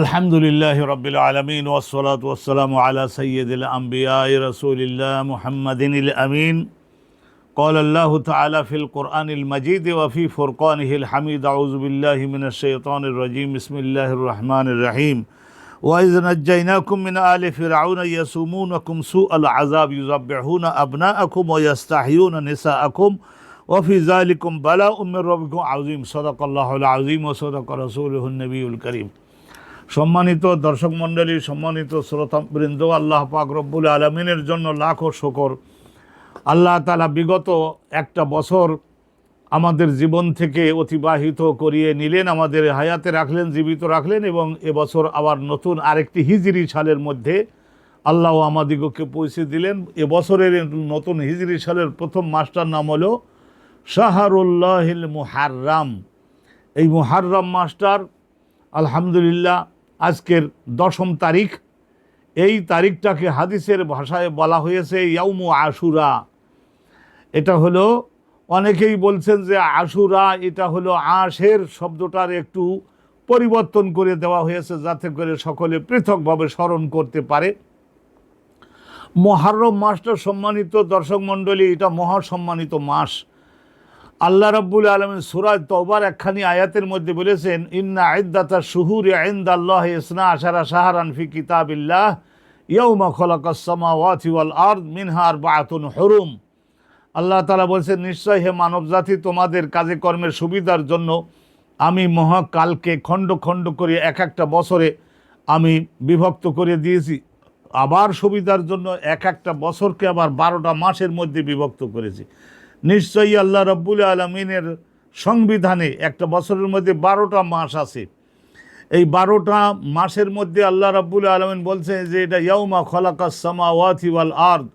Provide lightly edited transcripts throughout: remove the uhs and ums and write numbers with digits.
আলহামদুলিল্লাহ রব্বিল আলামিন ওয়াসসালাতু ওয়াসসালামু আলা সাইয়্যিদিল আমবিয়াই রাসূলিল্লাহ মুহাম্মাদিনিল আমিন قال الله تعالى في القرآن المجيد وفي فرقانه الحميد أعوذ بالله من الشيطان الرجيم بسم الله الرحمن الرحيم وإذ نجيناكم من آل فرعون يسومونكم سوء العذاب يذبحون أبناءكم ويستحيون نساءكم وفي ذلكم بلاء من ربكم عظيم صدق الله العظيم وصدق رسوله النبي الكريم। সম্মানিত দর্শক মণ্ডলী, সম্মানিত শ্রোতাবৃন্দ, আল্লাহ পাক রব্বুল আলামিনের জন্য লাখো শুকর। আল্লাহ তাআলা বিগত একটা বছর আমাদের জীবন থেকে অতিবাহিত করিয়ে নিলেন, আমাদের হায়াতে রাখলেন, জীবিত রাখলেন এবং এবছর আবার নতুন আরেকটি হিজরি সালের মধ্যে আল্লাহ আমাদিগকে পৌঁছে দিলেন। এবছরের নতুন হিজরি সালের প্রথম মাসটার নাম হলো শাহরুল্লাহিল মুহাররম। এই মুহাররম মাসটার আলহামদুলিল্লাহ আজকের 10ম তারিখ। এই তারিখটাকে হাদিসের ভাষায় বলা হয়েছে ইয়াউমু আশুরা। এটা হলো, অনেকেই বলছেন যে আশুরা এটা হলো আশের শব্দটার একটু পরিবর্তন করে দেওয়া হয়েছে যাতে করে সকলে পৃথকভাবে স্মরণ করতে পারে। মুহররম মাসটা সম্মানিত দর্শক মণ্ডলী, এটা মহাসম্মানিত মাস। আল্লাহ রাব্বুল আলামিন সূরা তাওবার একখানি আয়াতের মধ্যে বলেছেন, ইন্না ইদ্দাতাশ শুহুরি ইনদাল্লাহি ইসনা আশারা শাহরান ফি কিতাবিল্লাহ ইয়াউমা খালাকাস সামাওয়াতি ওয়াল আরদ মিনহা আরবাআতুন হুরুম। আল্লাহ তাআলা বলছেন, নিশ্চয় হে মানবজাতি, তোমাদের কাজে কর্মের সুবিধার জন্য আমি মহাকালকে খণ্ড খণ্ড করে এক একটা বছরে আমি বিভক্ত করে দিয়েছি। আবার সুবিধার জন্য এক একটা বছরকে আবার 12টা মাসের মধ্যে বিভক্ত করেছি। নিশ্চয়ই আল্লাহ রাব্বুল আলামিনের সংবিধানে একটা বছরের মধ্যে 12টা মাস আছে। এই 12টা মাসের মধ্যে আল্লাহ রাব্বুল আলামিন বলছেন যে এটা ইয়াউমা খালাকাস সামাওয়াতি ওয়াল আরদ।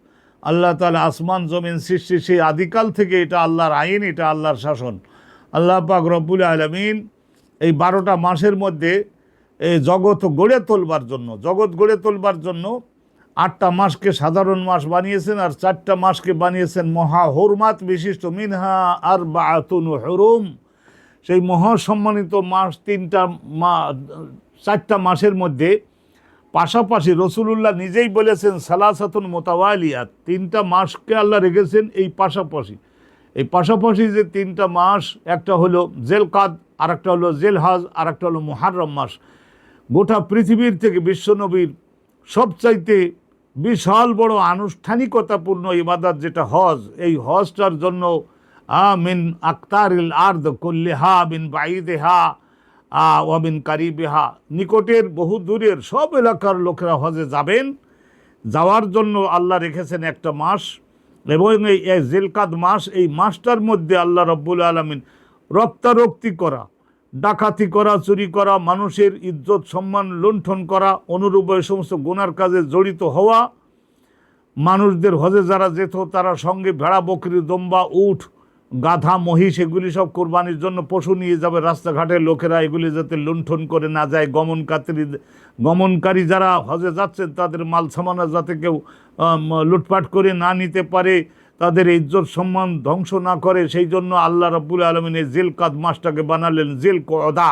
আল্লাহ তাআলা আসমান জমিন সৃষ্টি সেই আদিকাল থেকে এটা আল্লাহর আইন, এটা আল্লাহর শাসন। আল্লাহ পাক রব্বুল আলামিন এই 12টা মাসের মধ্যে এই জগৎ গড়ে তোলবার জন্য 8টা মাসকে সাধারণ মাস বানিয়েছেন আর 4টা মাসকে বানিয়েছেন মহা হুরমাত বিশিষ্ট, মিনহা আরবাআতুন হুরুম। সেই মহাসম্মানিত মাস 4টা মাসের মধ্যে পাশাপাশি রসুলুল্লাহ নিজেই বলেছেন সালাসাতুন মুতাওয়ালিয়াত, 3টা মাসকে আল্লাহ রেখেছেন এই পাশাপাশি যে 3টা মাস, একটা হলো জেলকাদ, আর একটা হলো জেলহাজ, আর একটা হলো মুহররম মাস। গোটা পৃথিবীর থেকে বিশ্বনবীর সবচাইতে বিশাল বড় আনুষ্ঠানিকতাপূর্ণ ইবাদত যেটা হজ, এই হজটার জন্য মিন আকতারিল আরদ কুল্লিহা মিন বাইদেহা ওয়া মিন কারিবেহা, নিকটের বহু দূরের সব এলাকার লোকেরা হজে যাবেন। যাওয়ার জন্য আল্লাহ রেখেছেন একটা মাস এবং এই জিলকাদ মাস, এই মাসটার মধ্যে আল্লাহ রাব্বুল আলামিন রক্তারক্তি করা, ডাকাতি করা, চুরি করা, মানুষের ইজ্জত সম্মান লুণ্ঠন করা, অনুরূপ এই সমস্ত গুনার কাজে জড়িত হওয়া, মানুষদের হজে যারা যেত তারা সঙ্গে ভেড়া, বকরি, দম্বা, উট, গাধা, মহিষ এগুলি সব কোরবানির জন্য পশু নিয়ে যাবে। রাস্তাঘাটের লোকেরা এগুলি যাতে লুণ্ঠন করে না যায়, গমনকারী যারা হজে যাচ্ছেন তাদের মাল সামানা যাতে কেউ লুটপাট করে না নিতে পারে, তাদের ইজ্জত সম্মান ধ্বংস না করে, সেই জন্য আল্লাহ রাব্বুল আলামিন এই জিলকাদ মাসটাকে বানালেন জিলকদা।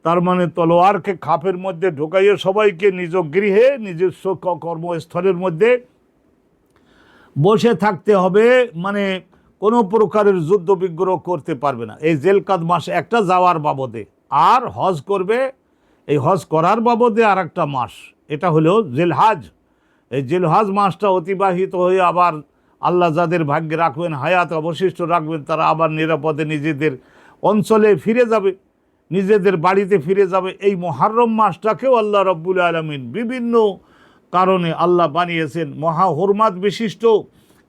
তার মানে তলোয়ারকে খাপের মধ্যে ঢোকাইয়ে সবাইকে নিজ গৃহে নিজস্ব কর্মস্থলের মধ্যে বসে থাকতে হবে, মানে কোনো প্রকারের যুদ্ধ বিগ্রহ করতে পারবে না। এই জিলকাদ মাস একটা যাওয়ার বাবদে, আর হজ করবে, এই হজ করার বাবদে আর একটা মাস, এটা হলো জিলহাজ। এই জিলহাজ মাসটা অতিবাহিত হয়ে আবার আল্লাহ যাদের ভাগ্যে রাখবেন, হায়াত অবশিষ্ট রাখবেন, তারা আবার নিরাপদে নিজেদের অঞ্চলে ফিরে যাবে, নিজেদের বাড়িতে ফিরে যাবে। এই মুহররম মাসটাকেও আল্লাহ রাব্বুল আলামিন বিভিন্ন কারণে আল্লাহ বানিয়েছেন মহা হুরমাত বিশিষ্ট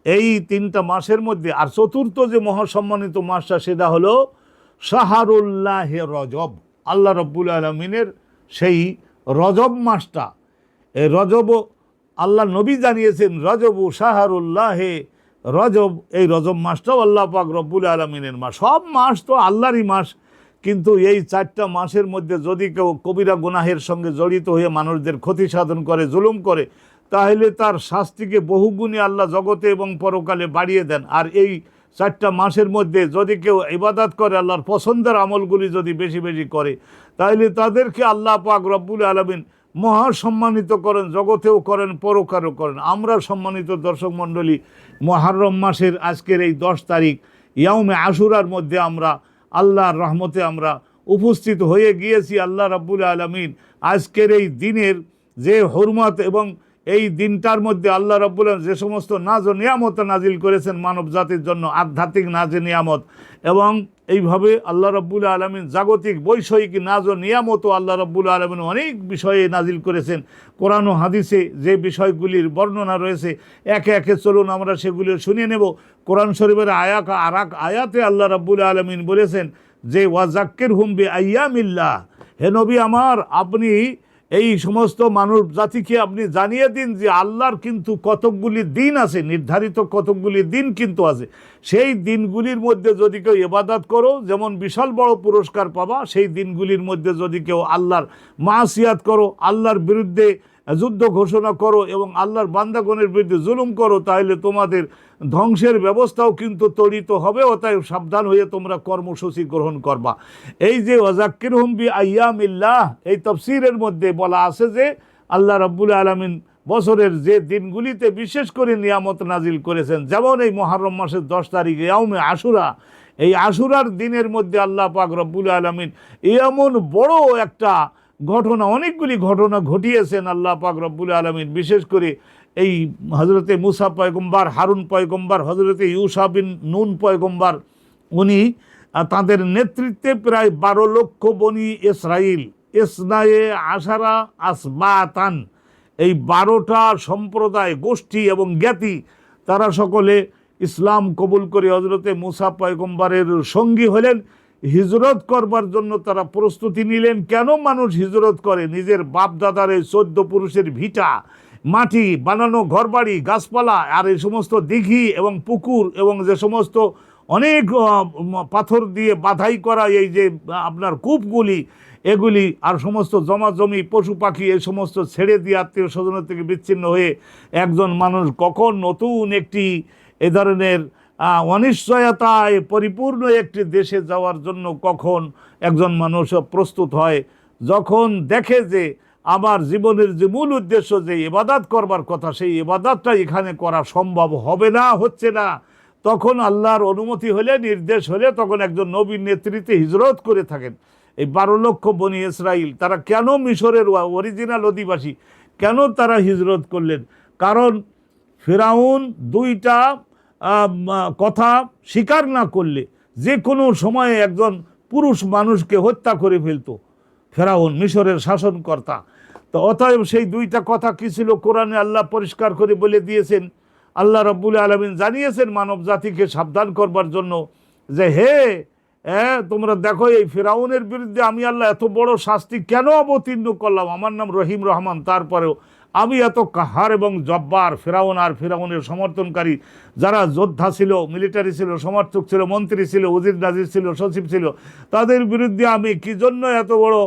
এই 3টা মাসের মধ্যে। আর চতুর্থ যে মহাসম্মানিত মাসটা সেটা হলো শাহরুল্লাহে রজব, আল্লাহ রাব্বুল আলামিনের সেই রজব মাসটা। এই রজব আল্লাহ নবী জানিয়েছেন রজবু শাহরুল্লাহে রজব, এই রজব মাসটাও আল্লাহ পাক রব্বুল আলামিনের মাস। সব মাস তো আল্লাহরই মাস, কিন্তু এই 4টা মাসের মধ্যে যদি কেউ কবিরা গুনাহের সঙ্গে জড়িত হয়ে মানুষদের ক্ষতি সাধন করে, জুলুম করে, তাহলে তার শাস্তিকে বহুগুণে আল্লাহ জগতে এবং পরকালে বাড়িয়ে দেন। আর এই 4টা মাসের মধ্যে যদি কেউ ইবাদত করে, আল্লাহর পছন্দের আমলগুলি যদি বেশি বেশি করে, তাহলে তাদেরকে আল্লাহ পাক রব্বুল আলামিন মহা সম্মানিত করেন, জগতেও করেন, পরকারও করেন। আমরা সম্মানিত দর্শক মণ্ডলী, মুহররম মাসের আজকের এই 10 তারিখ ইয়াউমে আশুরার মধ্যে আমরা আল্লাহর রহমতে আমরা উপস্থিত হয়ে গিয়েছি। আল্লাহ রাব্বুল আলামিন আজকের এই দিনের যে হুরমত এবং এই দিনটার মধ্যে আল্লাহ রাব্বুল আলামিন যে সমস্ত নাজ ও নিয়ামত নাজিল করেছেন মানব জাতির জন্য, আধ্যাত্মিক নাজ ও নিয়ামত, এবং এইভাবে আল্লাহ রাব্বুল আলামিন জাগতিক বৈষয়িক নাজ ও নিয়ামতও আল্লাহ রাব্বুল আলামিন অনেক বিষয়ে নাজিল করেছেন। কোরআন ও হাদিসে যে বিষয়গুলির বর্ণনা রয়েছে একে একে চলুন আমরা সেগুলি শুনে নেব। কোরআন শরীফের আয়াতে আল্লাহ রাব্বুল আলামিন বলেছেন যে ওয়াজাক্কিরহুম বিআইয়ামিল্লাহ, হে নবী আমার, আপনি এই সমস্ত মানব জাতিকে আপনি জানিয়ে দিন যে আল্লাহর কিন্তু কতকগুলি দিন আছে, নির্ধারিত কতকগুলি দিন কিন্তু আছে। সেই দিনগুলির মধ্যে যদি কেউ ইবাদত করো, যেমন বিশাল বড় পুরস্কার পাবা। সেই দিনগুলির মধ্যে যদি কেউ আল্লাহর মাসিয়াত করো, আল্লাহর বিরুদ্ধে যুদ্ধ ঘোষণা করো এবং আল্লাহর বান্দাগণের বিরুদ্ধে জুলুম করো, তাহলে তোমাদের ধ্বংসের ব্যবস্থাও কিন্তু তড়িত হবে। অতএব সাবধান হয়ে তোমরা কর্মসূচি গ্রহণ করবা। এই যে ওয়াজাক্কিরহুম বিআইয়ামিল্লাহ, এই তাফসীরের মধ্যে বলা আছে যে আল্লাহ রাব্বুল আলামিন বছরের যে দিনগুলিতে বিশেষ করে নিয়ামত নাজিল করেছেন, যেমন এই মুহররম মাসের 10 তারিখ ইয়াউমে আশুরা, এই আশুরার দিনের মধ্যে আল্লাহ পাক রব্বুল আলামিন এমন বড় একটা ঘটনা, অনেকগুলি ঘটনা ঘটিয়েছেন আল্লাহ পাক রব্বুল আলামিন। বিশেষ করে এই হজরতে মুসা পয়গম্বর, হারুন পয়গম্বর, হজরতে ইউসা বিন নুন পয়গম্বর, উনি তাদের নেতৃত্বে প্রায় 12 লক্ষ বনি ইসরাইল, ইসনায়ে আশারা আসবাতান, এই 12টা সম্প্রদায়, গোষ্ঠী এবং জ্ঞাতি, তারা সকলে ইসলাম কবুল করে হজরতে মুসা পয়গম্বরের সঙ্গী হলেন। হিজরত করবার জন্য তারা প্রস্তুতি নিলেন। কেন মানুষ হিজরত করে? নিজের বাপ দাদার এই 14 পুরুষের ভিটা, মাটি বানানো ঘরবাড়ি, গাছপালা, আর এই সমস্ত দিঘি এবং পুকুর এবং যে সমস্ত অনেক পাথর দিয়ে বাধাই করা এই যে আপনার কূপগুলি, এগুলি আর সমস্ত জমাজমি, পশু পাখি, এই সমস্ত ছেড়ে দিয়ে আত্মীয় স্বজনের থেকে বিচ্ছিন্ন হয়ে একজন মানুষ কখন নতুন একটি এ ধরনের অনিশ্চয়তায় পরিপূর্ণ একটি দেশে যাওয়ার জন্য কখন একজন মানুষ প্রস্তুত হয়? যখন দেখে যে আমার জীবনের যে মূল উদ্দেশ্য, যে ইবাদত করবার কথা, সেই ইবাদতটা এখানে করা সম্ভব হবে না, হচ্ছে না, তখন আল্লাহর অনুমতি হলে, নির্দেশ হলে, তখন একজন নবীর নেতৃত্বে হিজরত করে থাকেন। এই 12 লক্ষ বনি ইসরাইল, তারা কেন মিশরের অরিজিনাল অধিবাসী, কেন তারা হিজরত করলেন? কারণ ফিরাউন 2টা কথা স্বীকার না করলে যে কোনো সময়ে একজন পুরুষ মানুষকে হত্যা করে ফেলত ফেরাউন, মিশরের শাসনকর্তা। তো অতএব সেই 2টা কথা কি ছিল? কোরআনে আল্লাহ পরিষ্কার করে বলে দিয়েছেন। আল্লাহ রাব্বুল আলামিন জানিয়েছেন মানব জাতিকে সাবধান করবার জন্য যে তোমরা দেখো, এই ফেরাউনের বিরুদ্ধে আমি আল্লাহ এত বড় শাস্তি কেন অবতীর্ণ করলাম? আমার নাম রহিম রহমান, তারপরেও আমি এত কাহার এবং জব্বার। ফেরাউন আর ফেরাউনের সমর্থনকারী যারা যোদ্ধা ছিল, মিলিটারি ছিল, সমর্থক ছিল, মন্ত্রী ছিল, উজির নাজির ছিল, সচিব ছিল, তাদের বিরুদ্ধে আমি কি জন্য এত বড়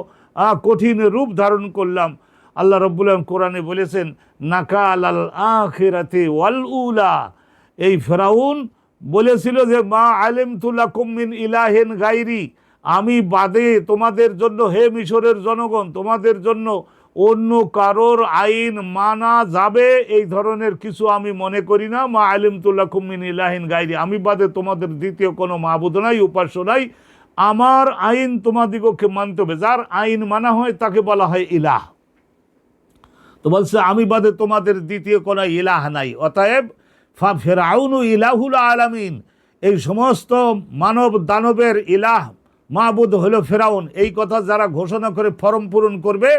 কঠিন রূপ ধারণ করলাম? আল্লাহ রাব্বুল আলামিন কোরআনে বলেছেন, নাকাল আল আখিরাতি ওয়াল উলা। এই ফেরাউন বলেছিল যে মা আলিমতু লাকুম মিন ইলাহিন গায়রি, আমি বাদে তোমাদের জন্য, হে মিশরের জনগণ, তোমাদের জন্য অন্য কারোর আইন মানা যাবে এই ধরনের কিছু আমি মনে করি না। মা আলিমতু লাকুম মিন ইলাহিন গায়রি, আমি বাদে তোমাদের দ্বিতীয় কোনো মাবুদ নাই, উপাস্য নাই, আমার আইন তোমাদিগকে মানতে হবে। যার আইন মানা হয় তাকে বলা হয় ইলাহ। তো বলছে আমি বাদে তোমাদের দ্বিতীয় কোনো ইলাহ নাই। অতএব ফেরাউনু ইলাহুল আলামিন, এই সমস্ত মানব দানবের ইলাহ, মাবুদ হলো ফেরাউন। এই কথা যারা ঘোষণা করে ফরম পূরণ করবে।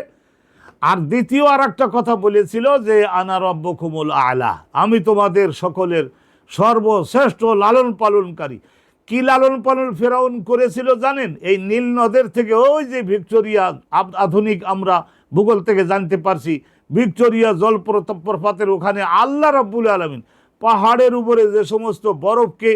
আর দ্বিতীয় আর একটা কথা বলেছিল যে আনা রব্বুকুমুল আলা, আমি তোমাদের সকলের সর্বশ্রেষ্ঠ লালন পালনকারী। কি লালন পালন ফেরাউন করেছিল জানেন? এই নীল নদের থেকে ওই যে ভিক্টোরিয়া, আধুনিক আমরা ভূগোল থেকে জানতে পারছি, ভিক্টোরিয়া জলপ্রপাতের ওখানে আল্লাহ রাব্বুল আলামিন পাহাড়ের উপরে যে সমস্ত বরফকে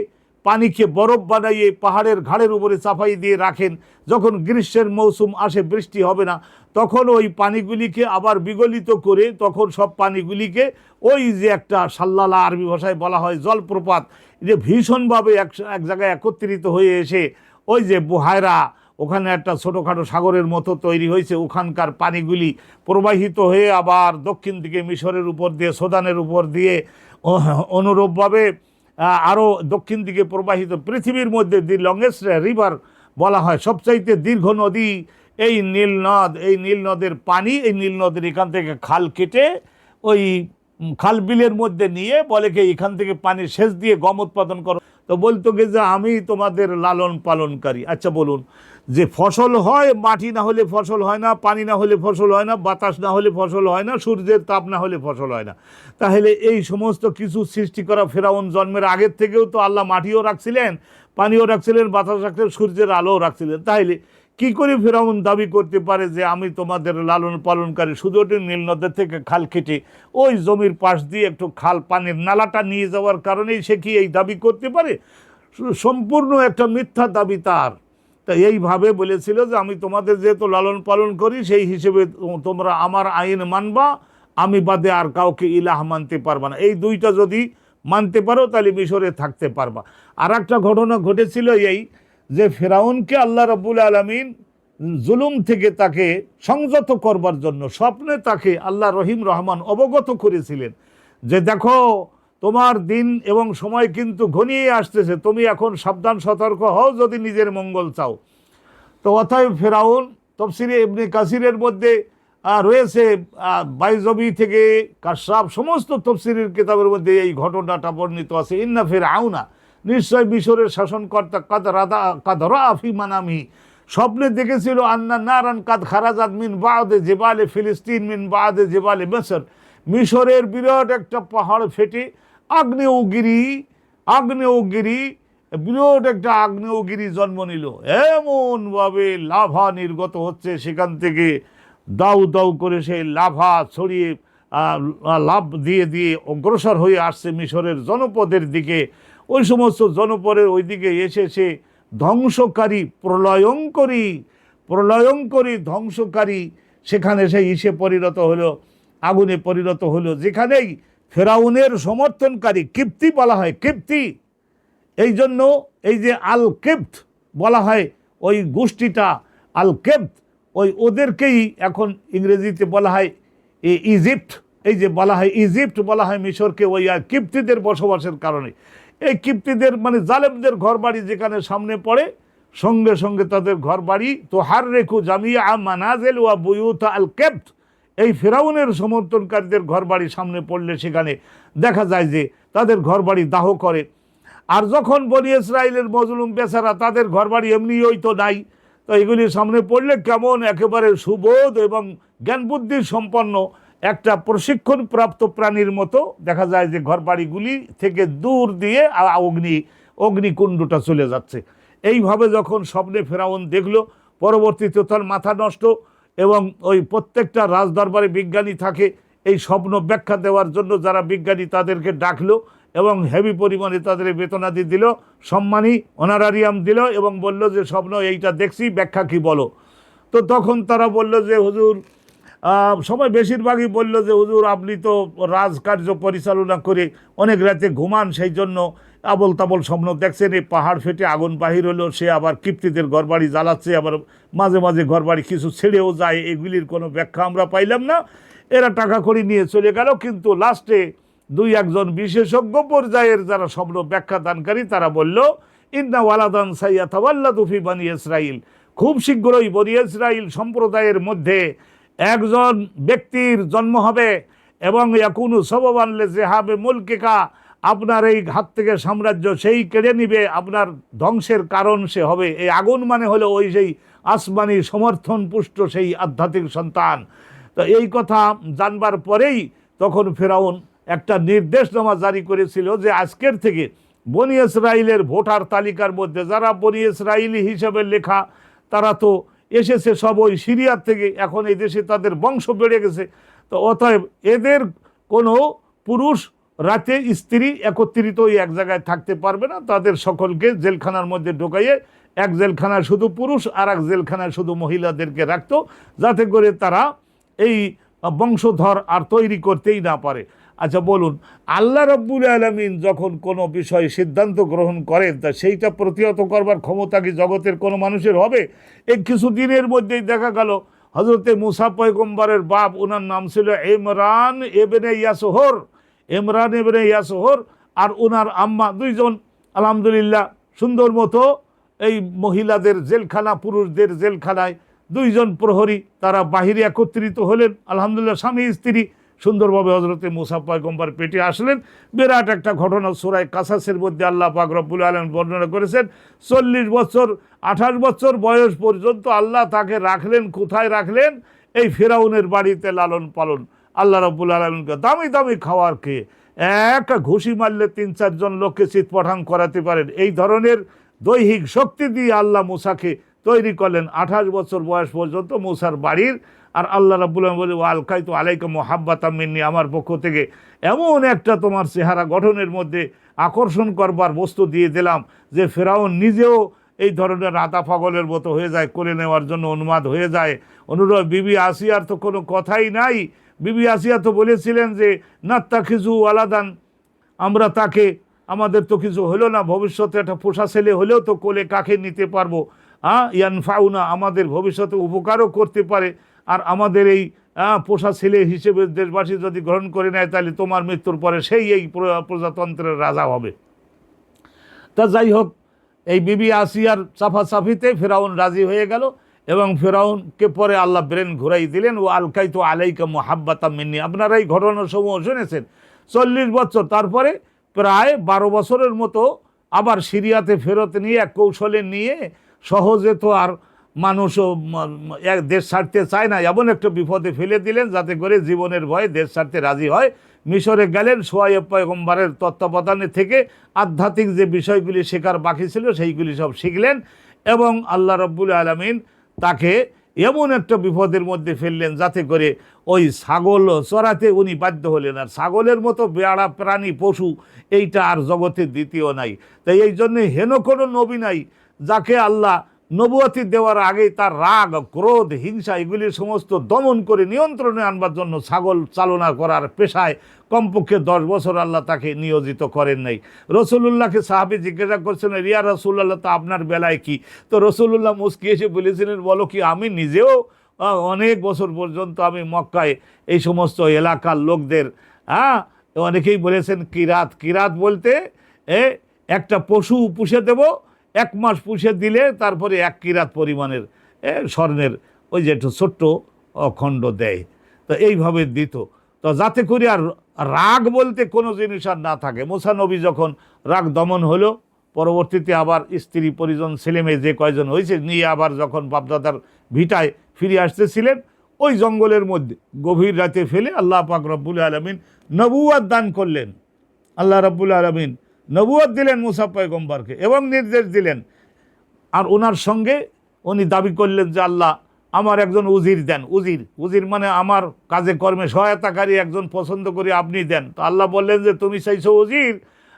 পানিকে বরফ বানাইয়ে পাহাড়ের ঘাড়ের উপরে চাপাই দিয়ে রাখেন। যখন গ্রীষ্মের মৌসুম আসে, বৃষ্টি হবে না, তখন ওই পানিগুলিকে আবার বিগলিত করে তখন সব পানিগুলিকে ওই যে একটা সাল্লালা আরবি ভাষায় বলা হয় জলপ্রপাত, যে ভীষণভাবে এক জায়গায় একত্রিত হয়ে এসে ওই যে বুহায়রা, ওখানে একটা ছোটোখাটো সাগরের মতো তৈরি হয়েছে, ওখানকার পানিগুলি প্রবাহিত হয়ে আবার দক্ষিণ দিকে মিশরের উপর দিয়ে, সুদানের উপর দিয়ে অনুরূপভাবে আরও দক্ষিণ দিকে প্রবাহিত, পৃথিবীর মধ্যে দি লংগেস্ট রিভার বলা হয়, সবচাইতে দীর্ঘ নদী এই নীল নদ। এই নীল নদের পানি, এই নীল নদের এখান থেকে খাল কেটে ওই খাল বিলের মধ্যে নিয়ে বলে কি এখান থেকে পানি সেচ দিয়ে গম উৎপাদন করো। তো বলতো কি যে আমি তোমাদের লালন পালনকারী। আচ্ছা বলুন, যে ফসল হয়, মাটি না হলে ফসল হয় না, পানি না হলে ফসল হয় না, বাতাস না হলে ফসল হয় না, সূর্যের তাপ না হলে ফসল হয় না, তাহলে এই সমস্ত কিছু সৃষ্টি করা ফেরাউন জন্মের আগের থেকেও তো আল্লাহ মাটিও রাখছিলেন, পানিও রাখছিলেন, বাতাস রাখছিলেন, সূর্যের আলোও রাখছিলেন। তাহলে কি করে ফেরাউন দাবি করতে পারে যে আমি তোমাদের লালন পালনকারী? শুধু নীল নদের থেকে খাল কেটে ওই জমির পাশ দিয়ে একটু খাল পানির নালাটা নিয়ে যাওয়ার কারণেই সে কি এই দাবি করতে পারে? সম্পূর্ণ একটা মিথ্যা দাবি তার। তা এইভাবে বলেছিল যে আমি তোমাদের যেহেতু লালন পালন করি, সেই হিসেবে তোমরা আমার আইন মানবা, আমি বাদে আর কাউকে ইলাহ মানতে পারবা না। এই দুইটা যদি মানতে পারো তাহলে মিশরে থাকতে পারবা। আর একটা ঘটনা ঘটেছিল এই যে ফেরাউনকে আল্লাহ রাব্বুল আলামিন জুলুম থেকে তাকে সংযত করবার জন্য স্বপ্নে তাকে আল্লাহ রহিম রহমান অবগত করেছিলেন যে দেখো তোমার দিন এবং সময় কিন্তু ঘনিয়ে আসতেছে, তুমি এখন সাবধান সতর্ক হও যদি নিজের মঙ্গল চাও। তো অতএব ফেরাউন, তফসিরে ইবনে কাসিরের মধ্যে রয়েছে, বাইজবি থেকে কাশাফ সমস্ত তফসিরের কিতাবের মধ্যে এই ঘটনাটা বর্ণিত আছে। ইন্না ফিরআউনা, নিশ্চয় মিশরের শাসনকর্তা কাদ রাআ ফি মানামি, স্বপ্নে দেখেছিল আন্না নারান কাদ খারাজাত মিন বাদে জেবালে ফিলিস্তিন মিন বাদে জেবালে মিসর, মিশরের বিরাট একটা পাহাড় ফেটে আগ্নেয়গিরি বিরাট একটা আগ্নেয়গিরি জন্ম নিল। এমনভাবে লাভা নির্গত হচ্ছে সেখান থেকে, দাউ দাউ করে সেই লাভা ছড়িয়ে লাভ দিয়ে দিয়ে অগ্রসর হয়ে আসছে মিশরের জনপদের দিকে। ওই সমস্ত জনপদের ওই দিকে এসে সে ধ্বংসকারী, প্রলয়ঙ্করী ধ্বংসকারী সেখানে সেই ইসে পরিণত হলো, আগুনে পরিণত হলো। যেখানেই ফেরাউনের সমর্থনকারী, কিপ্তি বলা হয়, কিপ্তি, এই জন্য এই যে আল কিপ্ত বলা হয় ওই গোষ্ঠীটা, আল কিপ্ত, ওদেরকেই এখন ইংরেজিতে বলা হয় ইজিপ্ট। এই যে বলা হয় ইজিপ্ট বলা হয় মিশরকে, ওই কিপ্তিদের বসবাসের কারণে। এই কিপ্তিদের মানে জালেমদের ঘরবাড়ি যেখানে সামনে পড়ে, সঙ্গে সঙ্গে তাদের ঘরবাড়ি তো হার রেখু জামিয়া মানাজেল ওয়া বুয়ুত আল কিপ্ত, এই ফেরাউনের সমর্থনকারীদের ঘরবাড়ি সামনে পড়লে সেখানে দেখা যায় যে তাদের ঘরবাড়ি দাহ করে। আর যখন বনি ইসরাইলের মজলুম বেচারা, তাদের ঘরবাড়ি এমনিই তো নাই, তো এগুলির সামনে পড়লে কেমন একেবারে সুবোধ এবং জ্ঞান বুদ্ধি সম্পন্ন একটা প্রশিক্ষণপ্রাপ্ত প্রাণীর মতো দেখা যায় যে ঘরবাড়িগুলি থেকে দূর দিয়ে অগ্নিকুণ্ডটা চলে যাচ্ছে। এইভাবে যখন স্বপ্নে ফেরাউন দেখলো, পরবর্তীতে তার মাথা নষ্ট, এবং ওই প্রত্যেকটা রাজদরবারে বিজ্ঞানী থাকে, এই স্বপ্ন ব্যাখ্যা দেওয়ার জন্য যারা বিজ্ঞানী তাদেরকে ডাকলো এবং হেভি পরিমাণে তাদের বেতনাদি দিল, সম্মানী অনারারিয়াম দিল এবং বলল যে স্বপ্ন এইটা দেখছি, ব্যাখ্যা কি বলো। তো তখন তারা বলল যে হুজুর, সবাই বেশিরভাগই বলল যে হুজুর আপনি তো রাজকার্য পরিচালনা করে অনেক রাতে ঘুমান, সেই জন্য আবল তাবল স্বপ্ন দেখছেন। এই পাহাড় ফেটে আগুন বাহির হলো, সে আবার কিপ্তিদের ঘরবাড়ি জ্বালাচ্ছে, আবার মাঝে মাঝে ঘরবাড়ি কিছু ছেড়েও যায়, এগুলির কোনো ব্যাখ্যা আমরা পাইলাম না। এরা টাকা করে নিয়ে চলে গেল। কিন্তু লাস্টে দুই একজন বিশেষজ্ঞ পর্যায়ের যারা স্বপ্ন ব্যাখ্যা দানকারী তারা বলল ইন্না ওয়ালাদান সাইয়াতাওয়াল্লাদু ফি বানি ইসরাইল, খুব শীঘ্রই বনি ইসরাইল সম্প্রদায়ের মধ্যে একজন ব্যক্তির জন্ম হবে এবং ইয়াকুনু সাবাবান লিজিহাবে মুলকিকা, আপনার এই হাত থেকে সাম্রাজ্য সেই কেড়ে নিবে, আপনার ধ্বংসের কারণ সে হবে। এই আগুন মানে হলো ওই সেই আসমানি সমর্থন পুষ্ট সেই আধ্যাত্মিক সন্তান। তো এই কথা জানবার পরেই তখন ফেরাউন একটা নির্দেশনামা জারি করেছিল যে আজকের থেকে বনি ইসরাইলের ভোটার তালিকার মধ্যে যারা বনি ইসরাইলি হিসেবে লেখা, তারা তো এসেছে সব ওই সিরিয়ার থেকে, এখন এই দেশে তাদের বংশ বেড়ে গেছে। তো অতএব এদের কোনো পুরুষ রাতে স্ত্রী একত্রিত ওই এক জায়গায় থাকতে পারবে না, তাদের সকলকে জেলখানার মধ্যে ঢোকাইয়ে এক জেলখানায় শুধু পুরুষ আর এক জেলখানায় শুধু মহিলাদেরকে রাখতো, যাতে করে তারা এই বংশধর আর তৈরি করতেই না পারে। আচ্ছা বলুন, আল্লাহ রাব্বুল আলামিন যখন কোনো বিষয়ে সিদ্ধান্ত গ্রহণ করেন, তা সেইটা প্রতিহত করবার ক্ষমতা কি জগতের কোনো মানুষের হবে? এই কিছুদিনের মধ্যেই দেখা গেল হজরতে মুসা পয়গম্বরের বাপ, ওনার নাম ছিল ইমরান ইবনে ইয়াসহর, ইমরান ইবনে ইয়াসহর, আর ওনার আম্মা, দুইজন আলহামদুলিল্লাহ সুন্দর মতো এই মহিলাদের জেলখানা, পুরুষদের জেলখানায় দুইজন প্রহরী তারা বাহিরে একত্রিত হলেন। আলহামদুলিল্লাহ স্বামী স্ত্রী সুন্দরভাবে হজরতে মুসা পয়গম্বর পেটে আসলেন। বিরাট একটা ঘটনা সূরা কাসাসের মধ্যে আল্লাহ পাক রব্বুল আলামিন বর্ণনা করেছেন। 40 বছর 28 বছর বয়স পর্যন্ত আল্লাহ তাকে রাখলেন। কোথায় রাখলেন? এই ফেরাউনের বাড়িতে লালন পালন। আল্লাহ রব্বুল আলামিনকে দামি দামি খাওয়ার খেয়ে এক ঘুষি মারলে 3-4 জন লোককে চিৎপটাং করাতে পারেন, এই ধরনের দৈহিক শক্তি দিয়ে আল্লাহ মুসাকে তৈরি করলেন। 28 বছর বয়স পর্যন্ত মুসার বাড়ির, আর আল্লাহ রাব্বুল আলামিন বলে আলকাইতু আলাইকা মুহাব্বাতাম মিন্নি, আমার পক্ষ থেকে এমন একটা তোমার চেহারা গঠনের মধ্যে আকর্ষণ করবার বস্তু দিয়ে দিলাম যে ফেরাউন নিজেও এই ধরনের রাতা পাগলের মতো হয়ে যায়, করে নেওয়ার জন্য উন্মাদ হয়ে যায়। অনুরূপ বিবি আসিয়ার তো কোনো কথাই নাই। বিবি আসিয়া তো বলেছিলেন যে নাত্তাখিজু আলাদান, আমরা তাকে, আমাদের তো কিছু হলো না, ভবিষ্যতে একটা পোষা ছেলে হলেও তো কোলে কাকে নিতে পারবো, ইয়ানফাউনা, আমাদের ভবিষ্যতে উপকারও করতে পারে, আর আমাদের এই পোষা ছেলে হিসেবে দেশবাসী যদি গ্রহণ করে নেয় তাহলে তোমার মৃত্যুর পরে সেই এই প্রজাতন্ত্রের রাজা হবে। তা যাই হোক, এই বিবি আসিয়ার চাফাচাফিতে ফেরাউন রাজি হয়ে গেল, এবং ফেরাউনকে পরে আল্লাহ ব্রেন ঘুরাই দিলেন। ও আলকাইতু আলাইকা মুহাব্বাতাম মিন্নি, আপনারা এই ঘটনাসমূহ শুনেছেন। 40 বছর, তারপরে প্রায় 12 বছরের মতো আবার সিরিয়াতে ফেরত নিয়ে এক কৌশলে নিয়ে, সহজে তো আর মানুষও এক দেশ ছাড়তে চায় না, এমন একটা বিপদে ফেলে দিলেন যাতে করে জীবনের ভয়ে দেশ ছাড়তে রাজি হয়। মিশরে গেলেন, শুআয়ব পয়গম্বরের তত্ত্বাবধানে থেকে আধ্যাত্মিক যে বিষয়গুলি শেখার বাকি ছিল সেইগুলি সব শিখলেন, এবং আল্লাহ রাব্বুল আলামিন তাকে এমন একটা বিপদের মধ্যে ফেললেন যাতে করে ওই ছাগল চড়াতে উনি বাধ্য হলেন। আর ছাগলের মতো বেয়াড়া প্রাণী পশু এইটা আর জগতে দ্বিতীয় নাই। তাই এই জন্যে হেন কোনো নবী নাই যাকে আল্লাহ নবুয়তি দেওয়ার আগেই তার রাগ, ক্রোধ, হিংসা এগুলি সমস্ত দমন করে নিয়ন্ত্রণে আনবার জন্য ছাগল চালনা করার পেশায় কমপক্ষে 10 বছর আল্লাহ তাকে নিয়োজিত করেন নাই। রসুলুল্লাহকে সাহাবী জিজ্ঞাসা করছেন, রিয়া রসুল্লাহ, তো আপনার বেলায় কি? তো রসুলুল্লাহ মুস্কি এসে বলেছিলেন, বলো কি, আমি নিজেও অনেক বছর পর্যন্ত আমি মক্কায় এই সমস্ত এলাকার লোকদের, অনেকেই বলেছেন কিরাত, কিরাত বলতে একটা পশু পুষে দেব, 1 মাস পুষে দিলে তারপরে 1 কিরাত পরিমাণের স্বর্ণের ওই যে একটু ছোট্ট খণ্ড দেয়। তো এইভাবে দিত, তো যাতে করে আর রাগ বলতে কোনো জিনিস আর না থাকে। মুসা নবী যখন রাগ দমন হলো, পরবর্তীতে আবার স্ত্রী পরিজন ছেলেমেয়ে যে কয়জন হয়েছে নিয়ে আবার যখন বাপদাদার ভিটায় ফিরে আসতেছিলেন, ওই জঙ্গলের মধ্যে গভীর রাতে ফেলে আল্লাহ পাক রব্বুল আলামিন নবুয়ত দান করলেন। আল্লাহ রব্বুল আলামিন নবুয়ত দিলেন মুসা পয়গম্বরকে এবং নির্দেশ দিলেন। আর ওনার সঙ্গে উনি দাবি করলেন যে আল্লাহ আমার একজন উজির দেন। উজির, উজির মানে আমার কাজে কর্মে সহায়তাকারী একজন পছন্দ করে আপনি দেন। তো আল্লাহ বললেন যে তুমি চাইছো উজির,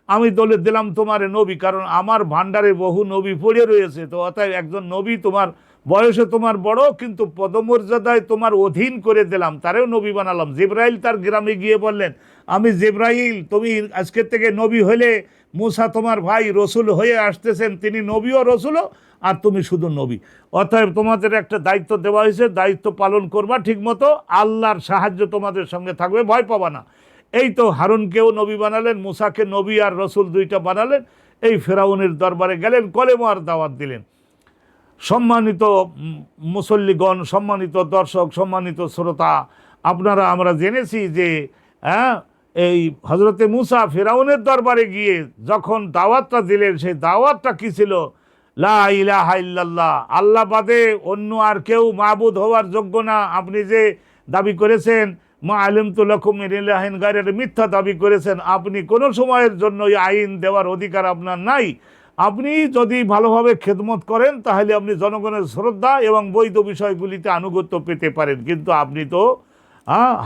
আমি দলে দিলাম তোমার নবী, কারণ আমার ভান্ডারে বহু নবী পড়ে রয়েছে। তো অতএব একজন নবী তোমার বয়সে তোমার বড়, কিন্তু পদমর্যাদায় তোমার অধীন করে দিলাম, তারেও নবী বানালাম। জিব্রাইল তার গ্রামে গিয়ে বললেন, আমি জিব্রাইল, তুমি আজকের থেকে নবী হলে, মুসা তোমার ভাই রসুল হয়ে আসতেছেন, তিনি নবীও রসুলও, আর তুমি শুধু নবী। অতএব তোমাদের একটা দায়িত্ব দেওয়া হয়েছে, দায়িত্ব পালন করবা ঠিকমতো, আল্লাহর সাহায্য তোমাদের সঙ্গে থাকবে, ভয় পাবা না। এই তো হারুনকেও নবী বানালেন, মুসাকে নবী আর রসুল দুইটা বানালেন। এই ফেরাউনের দরবারে গেলেন, কলেমার দাওয়াত দিলেন। সম্মানিত মুসল্লিগণ, সম্মানিত দর্শক, সম্মানিত শ্রোতা, আপনারা আমরা জেনেছি যে এই হজরতে মুসা ফেরাউনের দরবারে গিয়ে যখন দাওয়াতটা দিলেন, সেই দাওয়াতটা কি ছিল? লা ইলাহা ইল্লাল্লাহ, আল্লাহ বাদে অন্য আর কেউ মাবুদ হওয়ার যোগ্য না। আপনি যে দাবি করেছেন মা আলিমতু লাকুম মিন ইলাহিন গায়রুহু, মিথ্যা দাবি করেছেন। আপনি কোনো সময়ের জন্য এই আইন দেওয়ার অধিকার আপনার নাই। আপনি যদি ভালোভাবে খেদমত করেন তাহলে আপনি জনগণের শ্রদ্ধা এবং বৈধ বিষয়গুলিতে আনুগত্য পেতে পারেন, কিন্তু আপনি তো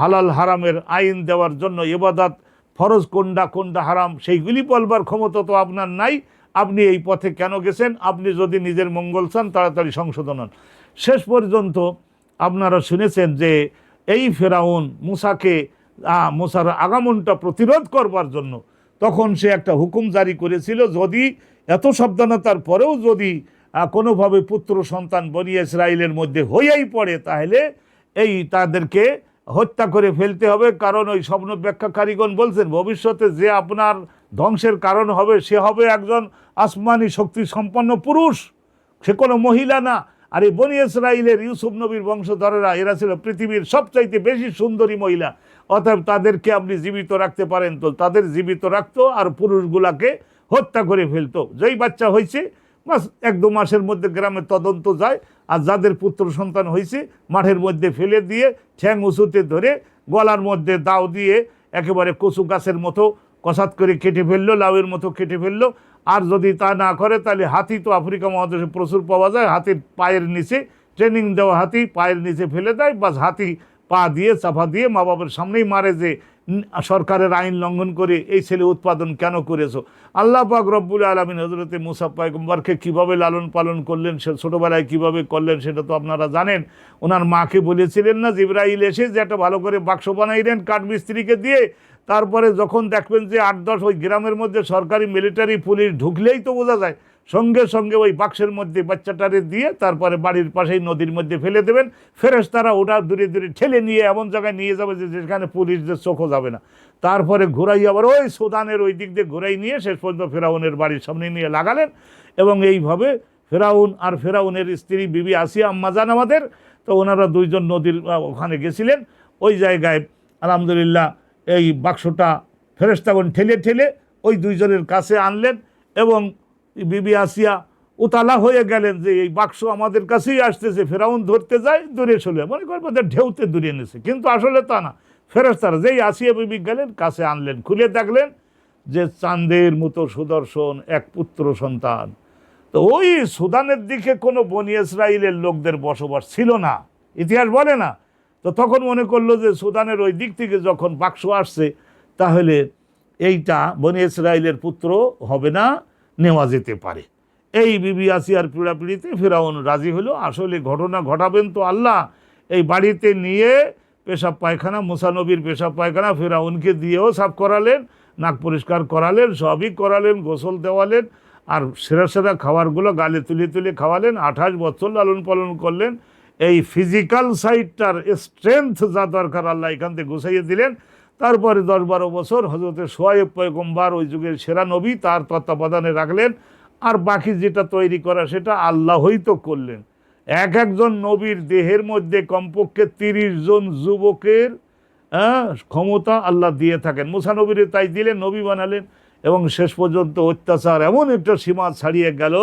হালাল হারামের আইন দেওয়ার জন্য, ইবাদত ফরজ কোনটা কোনটা হারাম সেইগুলি বলবার ক্ষমতা তো আপনার নাই। আপনি এই পথে কেন গেছেন? আপনি যদি নিজের মঙ্গল চান তাড়াতাড়ি সংশোধন হন। শেষ পর্যন্ত আপনারা শুনেছেন যে এই ফেরাউন মুসার আগমনটা প্রতিরোধ করবার জন্য তখন সে একটা হুকুম জারি করেছিল, যদি এত সাবধানতার পরেও যদি কোনোভাবে পুত্র সন্তান বনি ইসরাইলের মধ্যে হয়েই পড়ে, তাহলে তাদেরকে হত্যা করে ফেলতে হবে। কারণ ওই স্বপ্ন ব্যাখ্যাকারীগণ বলছেন, ভবিষ্যতে যে আপনার ধ্বংসের কারণ হবে সে হবে একজন আসমানি শক্তি সম্পন্ন পুরুষ, সে কোনো মহিলা না। আর এই বনি ইসরাইলের ইউসুফ নবীর বংশধরেরা এরা ছিল পৃথিবীর সবচাইতে বেশি সুন্দরী মহিলা। অতএব তাদেরকে আপনি জীবিত রাখতে পারেন তো তাদের জীবিত রাখতো, আর পুরুষগুলাকে হত্যা করে ফেলতো। যেই বাচ্চা হয়েছে বাস 1-2 মাসের মধ্যে গ্রামে তদন্ত যায়, আর যাদের পুত্র সন্তান হয়েছে মাঠের মধ্যে ফেলে দিয়ে ঠ্যাং উঁচুতে ধরে গলার মধ্যে দাও দিয়ে একেবারে কচু গাছের মতো কসাত করে কেটে ফেললো, লাউয়ের মতো কেটে ফেললো। আর যদি তা না করে তাহলে হাতি তো আফ্রিকা মহাদেশে প্রচুর পাওয়া যায়, হাতির পায়ের নিচে ট্রেনিং দেওয়া হাতি পায়ের নিচে ফেলে দেয়, বাস হাতি পা দিয়ে চাপা দিয়ে মা বাবার সামনেই মারে যে সরকারের আইন লঙ্ঘন করে এই ছেলে উৎপাদন কেন করেছো। আল্লাহ পাক রব্বুল আলামিন হযরতে মুসা পয়গম্বরকে কীভাবে লালন পালন করলেন, সে ছোটোবেলায় কীভাবে করলেন সেটা তো আপনারা জানেন। ওনার মাকে বলেছিলেন না জিবরাইল এসে যে একটা ভালো করে বাক্স বানাইলেন কাঠমিস্ত্রিকে দিয়ে, তারপরে যখন দেখবেন যে 8-10 ওই গ্রামের মধ্যে সরকারি মিলিটারি পুলিশ ঢুকলেই তো বোঝা যায়, সঙ্গে সঙ্গে ওই বাক্সের মধ্যে বাচ্চাটারে দিয়ে তারপরে বাড়ির পাশেই নদীর মধ্যে ফেলে দেবেন। ফেরেশতারা ওটা দূরে দূরে ঠেলে নিয়ে এমন জায়গায় নিয়ে যাবে যে যেখানে পুলিশদের চোখও যাবে না। তারপরে ঘোরাই আবার ওই সুদানের ওই দিক দিয়ে ঘোরাই নিয়ে শেষ পর্যন্ত ফেরাউনের বাড়ির সামনে নিয়ে লাগালেন। এবং এইভাবে ফেরাউন আর ফেরাউনের স্ত্রী বিবি আসিয়া আম্মাজান আমাদের, তো ওনারা দুইজন নদীর ওখানে গেছিলেন। ওই জায়গায় আলহামদুলিল্লাহ এই বাক্সটা ফেরেশতাগণ ঠেলে ঠেলে ওই দুইজনের কাছে আনলেন, এবং বিবি আসিয়া উতালা হয়ে গেলেন যে এই বাক্স আমাদের কাছেই আসতেছে। ফেরাউন ধরতে যায়, দূরে চলে মনে করবো ঢেউতে দূরে এনেছে, কিন্তু আসলে তা না। ফেরেশতারা যেই আসিয়া বিবি গেলেন কাছে আনলেন, খুলে দেখলেন যে চাঁদের মতো সুদর্শন এক পুত্র সন্তান। তো ওই সুদানের দিকে কোনো বনি ইসরাইলের লোকদের বসবাস ছিল না, ইতিহাস বলে না। তো তখন মনে করলো যে সুদানের ওই দিক থেকে যখন বাক্স আসছে তাহলে এইটা বনি ইসরাইলের পুত্র হবে না, নেওয়া যেতে পারে। এই বিবি আসিয়ার পীড়াপিড়িতে ফেরাউন রাজি হলো। আসলে ঘটনা ঘটাবেন তো আল্লাহ। এই বাড়িতে নিয়ে পেশাব পায়খানা, মুসা নবীর পেশাব পায়খানা ফেরাউনকে দিয়েও সাফ করালেন, নাক পরিষ্কার করালেন, সবই করালেন, গোসল দেওয়ালেন, আর সেরা সেরা খাবারগুলো গালে তুলে তুলে খাওয়ালেন। 28 বছর লালন পালন করলেন। এই ফিজিক্যাল সাইডটার স্ট্রেংথ যা দরকার আল্লাহ এখান থেকে গুছাইয়ে দিলেন। তারপরে 10-12 বছর হযরতে শোয়েব পয়গম্বর ওই যুগের সেরা নবী তার তত্ত্বাবধানে রাখলেন। আর বাকি যেটা তৈরি করা সেটা আল্লাহই তো করলেন। একজন নবীর দেহের মধ্যে কমপক্ষে 30 জন যুবকের ক্ষমতা আল্লাহ দিয়ে থাকেন। মুসা নবীরে তাই দিলেন, নবী বানালেন। এবং শেষ পর্যন্ত অত্যাচার এমন একটা সীমা ছাড়িয়ে গেল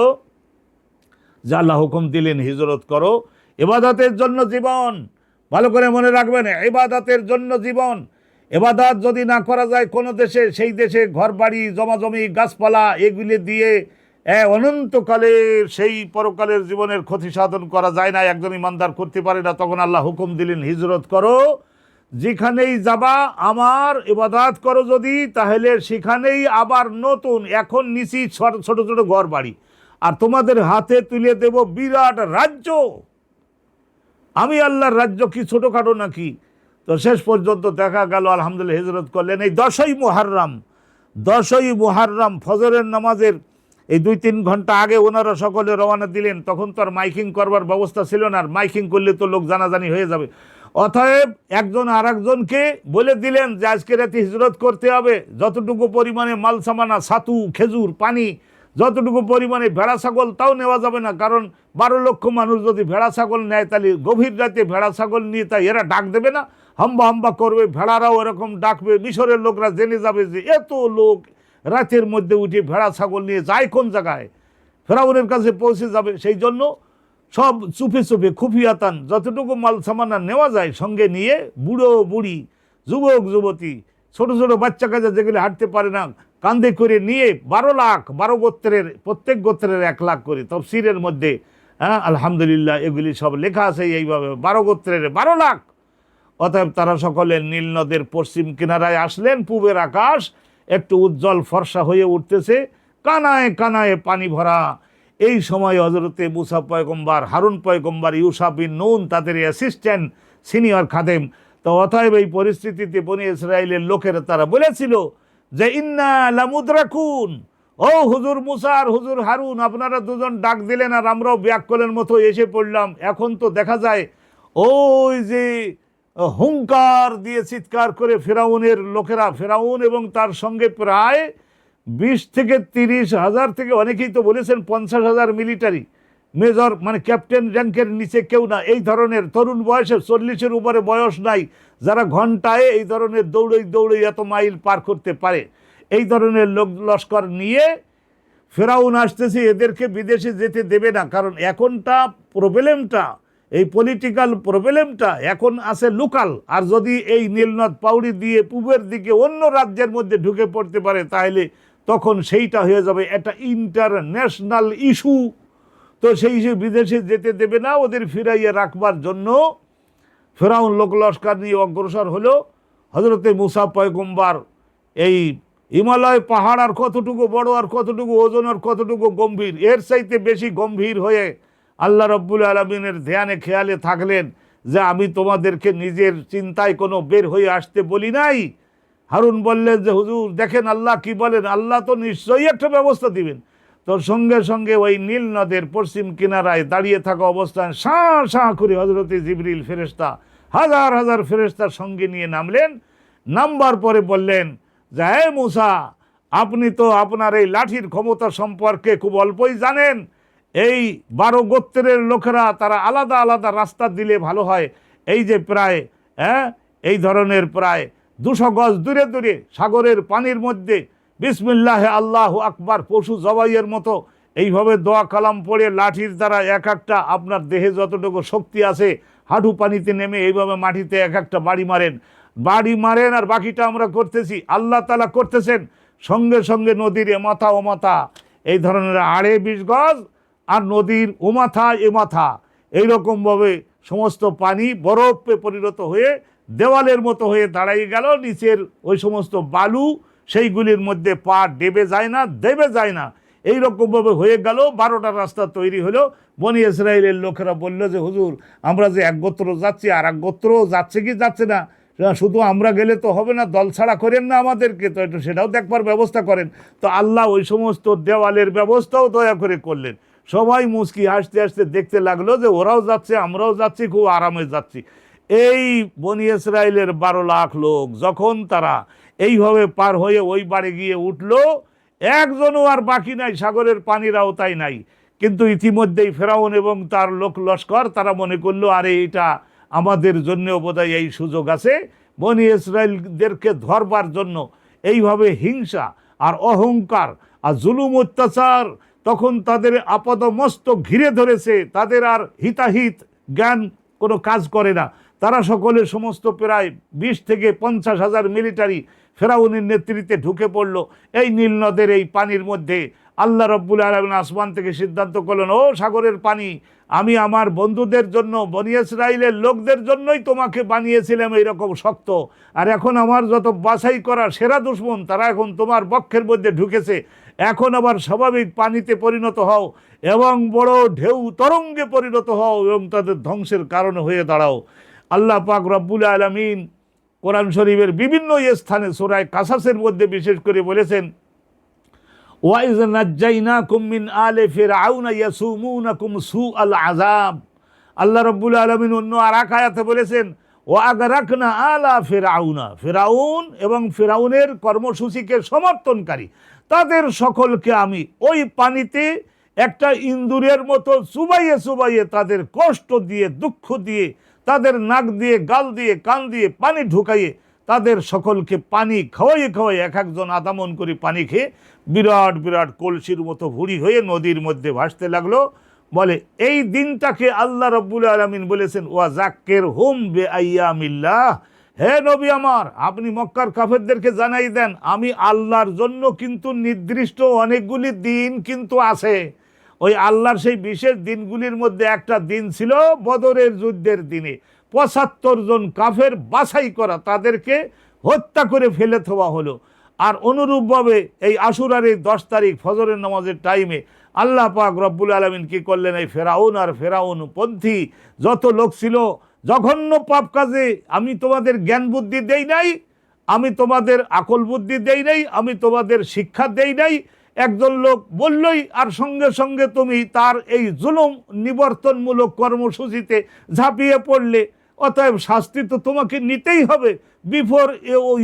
যে আল্লাহ হুকুম দিলেন হিজরত করো, ইবাদতের জন্য জীবন। ভালো করে মনে রাখবেন, ইবাদতের জন্য জীবন। ইবাদত যদি না করা যায় কোনো দেশে, সেই দেশে ঘরবাড়ি জমাজমি গাছপালা এগুলি দিয়ে অনন্তকালের সেই পরকালের জীবনের ক্ষতি সাধন করা যায় না, একজন ইমানদার করতে পারে না। তখন আল্লাহ হুকুম দিলেন হিজরত করো, যেখানেই যাবা আমার ইবাদত করো যদি, তাহলে সেখানেই আবার নতুন এখন নিচি ছোট ছোট ঘর বাড়ি, আর তোমাদের হাতে তুলে দেব বিরাট রাজ্য। আমি আল্লাহর রাজ্য কি ছোটোখাটো নাকি? তো শেষ পর্যন্ত দেখা গেল আলহামদুলিল্লাহ হিজরত করলেন। এই 10ই মুহাররম ফজরের নামাজের এই 2-3 ঘন্টা আগে ওনারা সকলে রওনা দিলেন। তখন তো আর মাইকিং করবার ব্যবস্থা ছিল না, আর মাইকিং করলে তো লোক জানাজানি হয়ে যাবে। অতএব একজন আর একজনকে বলে দিলেন যে আজকে রাতে হিজরত করতে হবে। যতটুকু পরিমাণে মাল সামানা, ছাতু, খেজুর, পানি, যতটুকু পরিমাণে ভেড়া ছাগল তাও নেওয়া যাবে না, কারণ 12 লক্ষ মানুষ যদি ভেড়া ছাগল নেয় তাহলে গভীর রাতে ভেড়া ছাগল নিয়ে তাই এরা ডাক দেবে না, হাম্বা হাম্বা করবে, ভেড়ারাও এরকম ডাকবে। মিশরের লোকরা জেনে যাবে যে এত লোক রাতের মধ্যে উঠে ভেড়া ছাগল নিয়ে যায় কোন জায়গায়, ফেরাউনের কাছে পৌঁছে যাবে। সেই জন্য সব চুপে চুপে খুফিয়াতান যতটুকু মাল সামানা নেওয়া যায় সঙ্গে নিয়ে, বুড়ো বুড়ি, যুবক যুবতী, ছোট ছোট বাচ্চা কাচ্চা যেগুলি হাঁটতে পারে না, কান্দে করে নিয়ে 12 লাখ, 12 গোত্রের প্রত্যেক গোত্রের 1 লাখ করে তফসিরের মধ্যে আলহামদুলিল্লাহ এগুলি সব লেখা আছে এইভাবে। 12 গোত্রের 12 লাখ অতএব তারা সকলে নীল নদের পশ্চিম কিনারায় আসলেন। পূবের আকাশ একটু উজ্জ্বল ফর্সা হয়ে উঠতেছে, কানায় কানায় পানি ভরা। এই সময় হজরতে মুসা পয়গম্বর, হারুন পয়গম্বর, ইউসা বিন নুন তাদের অ্যাসিস্ট্যান্ট, সিনিয়র খাদেম। তো অতএব এই পরিস্থিতিতে বনি ইসরায়েলের লোকেরা তারা বলেছিল যে ইন্না লামুদরাকুন, ও হুজুর মুসা আর হুজুর হারুন, আপনারা দুজন ডাক দিলেন আর আমরাও ব্যাককলের মতো এসে পড়লাম। এখন তো দেখা যায় ওই যে হুঙ্কার দিয়ে চিৎকার করে ফেরাউনের লোকেরা, ফেরাউন এবং তার সঙ্গে প্রায় 20 থেকে 30 হাজার থেকে অনেকেই তো বলেছেন 50,000 মিলিটারি মেজর, মানে ক্যাপ্টেন র্যাঙ্কের নিচে কেউ না, এই ধরনের তরুণ বয়সে 40-এর উপরে বয়স নাই, যারা ঘন্টায় এই ধরনের দৌড়েই এত মাইল পার করতে পারে, এই ধরনের লোক লস্কর নিয়ে ফেরাউন আসতেছে। এদেরকে বিদেশে যেতে দেবে না, কারণ এখনটা প্রবলেমটা, এই পলিটিক্যাল প্রবলেমটা এখন আছে লোকাল। আর যদি এই নীলনদ পাউড়ি দিয়ে পূবের দিকে অন্য রাজ্যের মধ্যে ঢুকে পড়তে পারে, তাহলে তখন সেইটা হয়ে যাবে একটা ইন্টারন্যাশনাল ইস্যু। তো সেই হিসেবে বিদেশে যেতে দেবে না, ওদের ফিরাইয়ে রাখবার জন্য ফেরাউন লোক লস্কর নিয়ে অগ্রসর হলো। হজরতে মুসা পয়গম্বর এই হিমালয় পাহাড় আর কতটুকু বড়, আর কতটুকু ওজন, আর কতটুকু গম্ভীর, এর চাইতে বেশি গম্ভীর হয়ে আল্লাহ রব্বুল আলমিনের ধ্যানে খেয়ালে থাকলেন যে আমি তোমাদেরকে নিজের চিন্তায় কোনো বের হয়ে আসতে বলি নাই। হারুন বললেন যে হুজুর দেখেন আল্লাহ কি বলেন, আল্লাহ তো নিশ্চয়ই একটা ব্যবস্থা দিবেন। তো সঙ্গে সঙ্গে ওই নীল নদের পশ্চিম কিনারায় দাঁড়িয়ে থাকা অবস্থায় শাঁ শাঁ করে হজরতে জিবরিল ফেরেশতা হাজার হাজার ফেরেশতার সঙ্গে নিয়ে নামলেন। নামবার পরে বললেন যে হে মুসা, আপনি তো আপনার এই লাঠির ক্ষমতা সম্পর্কে খুব অল্পই জানেন। এই 12 গোত্রের লোকেরা তারা আলাদা আলাদা রাস্তা দিলে ভালো হয়। এই যে প্রায় এই ধরনের প্রায় 200 গজ দূরে দূরে সাগরের পানির মধ্যে বিসমিল্লাহে আল্লাহু আকবার পশু জবাইয়ের মতো এইভাবে দোয়া কালাম পড়ে লাঠির দ্বারা এক একটা আপনার দেহে যতটুকু শক্তি আছে হাঁটু পানিতে নেমে এইভাবে মাটিতে এক একটা বাড়ি মারেন আর বাকিটা আমরা করতেছি, আল্লাহ তাআলা করতেছেন। সঙ্গে সঙ্গে নদীর এমাথা ওমাথা এই ধরনের 20 গজ আর নদীর ওমাথা এমাথা এইরকমভাবে সমস্ত পানি বরফে পরিণত হয়ে দেওয়ালের মতো হয়ে দাঁড়াই গেল। নিচের ওই সমস্ত বালু সেইগুলির মধ্যে পা দেবে যায় না এইরকমভাবে হয়ে গেল। 12টা রাস্তা তৈরি হলো। বনি ইসরায়েলের লোকেরা বলল যে হুজুর, আমরা যে এক গোত্র যাচ্ছি আর এক গোত্র যাচ্ছে কি যাচ্ছে না, শুধু আমরা গেলে তো হবে না, দল ছাড়া করেন না আমাদেরকে, তো একটু সেটাও দেখবার ব্যবস্থা করেন। তো আল্লাহ ওই সমস্ত দেওয়ালের ব্যবস্থাও দয়া করে করলেন। সবাই মুচকি হাসতে হাসতে দেখতে লাগলো যে ওরাও যাচ্ছে আমরাও যাচ্ছি, খুব আরামে যাচ্ছি। এই বনি ইসরায়েলের 12 লাখ লোক যখন তারা এইভাবে পার হয়ে ওই বাড়ি গিয়ে উঠলো, একজনও আর বাকি নাই, সাগরের পানির আওতায় নাই। কিন্তু ইতিমধ্যেই ফেরাউন এবং তার লোক লস্কর তারা মনে করলো আরে এটা আমাদের জন্যও বোধহয় এই সুযোগ আছে বনি ইসরায়েলদেরকে ধরবার জন্য। এইভাবে হিংসা আর অহংকার আর জুলুম অত্যাচার তখন তাদের আপাদমস্তক ঘিরে ধরেছে, তাদের আর হিতাহিত জ্ঞান কোনো কাজ করে না। তারা সকলে সমস্ত প্রায় 20 থেকে 50 হাজার মিলিটারি ফেরাউনের নেতৃত্বে ঢুকে পড়ল এই নীল নদের এই পানির মধ্যে। আল্লাহ রব্বুল আলামিন আসমান থেকে সিদ্ধান্ত করলেন, ও সাগরের পানি, আমি আমার বন্ধুদের জন্য বনি ইসরাইলের লোকদের জন্যই তোমাকে বানিয়েছিলাম এইরকম শক্ত, আর এখন আমার যত বাছাই করা সেরা দুশমন তারা এখন তোমার বক্ষের মধ্যে ঢুকেছে। এখন আবার স্বাভাবিক পানিতে পরিণত হও এবং বড় ঢেউ তরঙ্গে পরিণত হও এবং তাদের ধ্বংসের কারণ হয়ে দাঁড়াও। আল্লাহ পাক রব্বুল আলামিন কোরআন শরীফের বিভিন্ন স্থানে সূরা কাসাসের মধ্যে বিশেষ করে বলেছেন, ওয়াইজ নাজ্জাইনাকুম মিন আলি ফিরআউনা ইয়াসুমুনাকুম সুআল আযাব। আল্লাহ রাব্বুল আলামিন অন্য আর এক আয়াতে বলেছেন, ওয়া আগরাকনা আলা ফিরআউনা, ফিরআউন এবং ফিরআউনের কর্মসূচিকে সমর্থনকারী তাদের সকলকে আমি ওই পানিতে একটা ইন্দুরের মতো চুবাইয়ে চুবাইয়ে তাদের কষ্ট দিয়ে দুঃখ দিয়ে তাদের নাক দিয়ে গাল দিয়ে কান দিয়ে পানি ঢুকাইয়ে তাদের সকলকে পানি খাওয়াই এক একজন আদামন করে পানি খেয়ে বিরাট বিরাট কলসির মতো ভুড়ি হয়ে নদীর মধ্যে ভাসতে লাগলো। বলে এই দিনটাকে আল্লাহ রাব্বুল আলামিন বলেছেন, ওয়া যাক্কির হুম বিআইয়ামিল্লাহ, হে নবী আমার আপনি মক্কার কাফেরদেরকে জানাই দেন আমি আল্লাহর জন্য কিন্তু নির্দিষ্ট অনেকগুলি দিন কিন্তু আছে। ওই আল্লাহর সেই বিশেষ দিনগুলির মধ্যে একটা দিন ছিল বদরের যুদ্ধের দিনে। 75 জন কাফের বাছাই করা, তাদেরকে হত্যা করে ফেলে দেওয়া হলো। আর অনুরূপভাবে এই আশুরার এই 10 তারিখ ফজরের নামাজের টাইমে আল্লাহ পাক রব্বুল আলামিন কি করলেন, এই ফেরাউন আর ফেরাউন পন্থী যত লোক ছিল জঘন্য পাপ কাজে, আমি তোমাদের জ্ঞান বুদ্ধি দেই নাই, আমি তোমাদের আকল বুদ্ধি দেই নাই, আমি তোমাদের শিক্ষা দেই নাই। একজন লোক বললই আর সঙ্গে সঙ্গে তুমি তার এই জুলুম নিবর্তনমূলক কর্মসূচিতে ঝাঁপিয়ে পড়লে। অতএব শাস্তি তো তোমাকে নিতেই হবে, before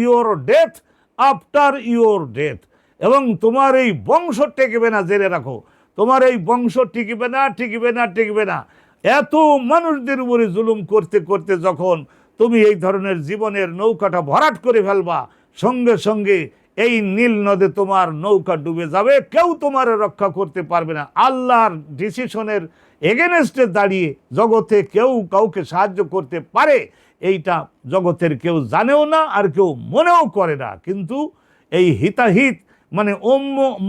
your death, after your death. এবং তোমার এই বংশ টিকবে না, জেনে রাখো, তোমার এই বংশ টিকবে না, টিকবে না, টিকবে না। এত মানুষদের উপরে জুলুম করতে করতে যখন তুমি এই ধরনের জীবনের নৌকাটা ভরাট করে ফেলবা, সঙ্গে সঙ্গে এই নীল নদে তোমার নৌকা ডুবে যাবে, কেউ তোমার রক্ষা করতে পারবে না। আল্লাহর ডিসিশনের এগেনস্টে দাঁড়িয়ে জগতে কেউ কাউকে সাহায্য করতে পারে এইটা জগতের কেউ জানেও না, আর কেউ মনেও করে না। কিন্তু এই হিতাহিত মানে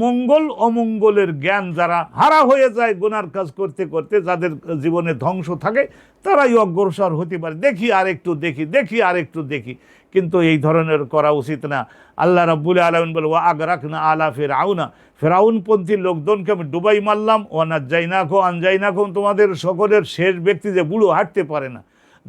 মঙ্গল অমঙ্গলের জ্ঞান যারা হারা হয়ে যায় গুনার কাজ করতে করতে, যাদের জীবনে ধ্বংস থাকে, তারাই অগ্রসর হতে পারে। দেখি আর একটু দেখি, দেখি আর একটু দেখি, কিন্তু এই ধরনের করা উচিত না। আল্লাহ রাব্বুল আলামিন বলে, ওয়া আগরাকনা আলা ফিরআউনা, ফেরাউনপন্থী লোকজনকে আমি ডুবাই মারলাম। ওয়া নাজ্জাইনাকুম আনজাইনাকুম, তোমাদের সকলের শেষ ব্যক্তি যে বুড়ো হাঁটতে পারে না,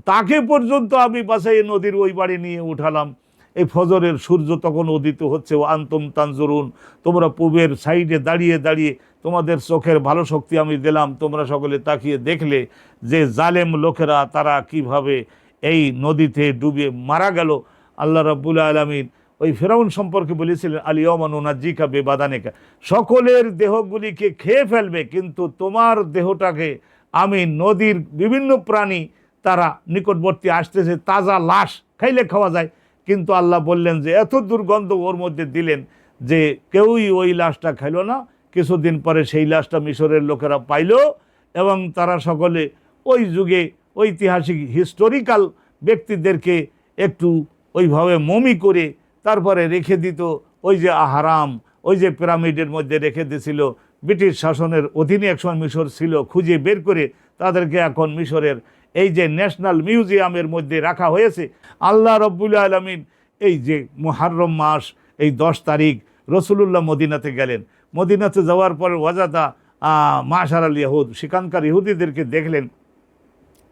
তাকে পর্যন্ত আমি বাঁচাই নদীর ওই বাড়ি নিয়ে উঠালাম। এই ফজরের সূর্য তখন উদিত হচ্ছে, ও আনতুম তানজুরুন, তোমরা পূবের সাইডে দাঁড়িয়ে দাঁড়িয়ে তোমাদের চোখের ভালো শক্তি আমি দিলাম, তোমরা সকলে তাকিয়ে দেখলে যে জালেম লোকেরা তারা কিভাবে এই নদীতে ডুবে মারা গেল। আল্লাহ রাব্বুল আলামিন ওই ফেরাউন সম্পর্কে বলেছিলেন, আলিয়াউমা নুনাজ্জিকা বিবাদানিকা, সকলের দেহগুলিকে খেয়ে ফেলবে, কিন্তু তোমার দেহটাকে আমি নদীর বিভিন্ন প্রাণী তারা নিকটবর্তী আসতেছে, তাজা লাশ খাইলে খাওয়া যায়, কিন্তু আল্লাহ বললেন যে এত দুর্গন্ধ ওর মধ্যে দিলেন যে কেউই ওই লাশটা খাইল না। কিছুদিন পরে সেই লাশটা মিশরের লোকেরা পাইল, এবং তারা সকলে ওই যুগে ঐতিহাসিক হিস্টোরিক্যাল ব্যক্তিদেরকে একটু ওইভাবে মমি করে তারপরে রেখে দিত। ওই যে আহরাম, ওই যে পিরামিডের মধ্যে রেখে দিয়েছিল, ব্রিটিশ শাসনের অধীনে একসময় মিশর ছিল, খুঁজে বের করে তাদেরকে এখন মিশরের এই যে ন্যাশনাল মিউজিয়ামের মধ্যে রাখা হয়েছে। আল্লাহ রাব্বুল আলামিন এই যে মুহররম মাস এই 10 তারিখ রাসূলুল্লাহ মদিনাতে গেলেন। মদিনাতে যাওয়ার পরে ওয়াজাদা মাশার আল ইহুদ, সেখানকার ইহুদিদেরকে দেখলেন,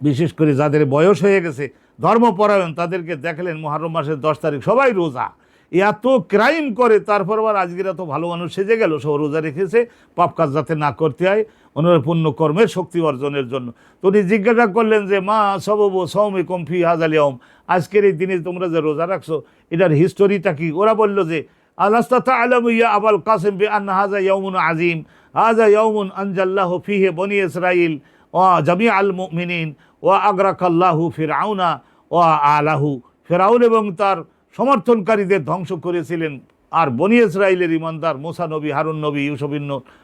বিশেষ করে যাদের বয়স হয়ে গেছে ধর্মপরায়ণ, তাদেরকে দেখলেন মুহররম মাসের 10 তারিখ সবাই রোজা। এত ক্রাইম করে, তারপর আবার আজকের এত ভালো মানুষ সেজে গেল, সব রোজা রেখেছে পাপ কাজ যাতে না করতে হয়, ওনার পুণ্য কর্মের শক্তি অর্জনের জন্য। তো উনি জিজ্ঞাসা করলেন যে মা সববু সৌমিকুম ফি হাযাল ইয়াউম, আজকের এই দিনে তোমরা যে রোজা রাখছো এটার হিস্টোরিটা কি? ওরা বলল যে আলাস্তা তা'লামু ইয়া আবাল কাসিম বিআন্না হাযা ইয়াউমুন আযীম, হাযা ইয়াউমুন আনজাল্লাহু ফীহি বনী ইসরাঈল ওয়া জামিআল মুমিনিন ওয়া আগরাকাল্লাহু ফিরআউনা ওয়া আলাহু, ফিরআউন এবং তার সমর্থনকারীদের ধ্বংস করেছিলেন, আর বনী ইসরাইলের ইমানদার মুসা নবী, হারুন নবী, ইউসুফ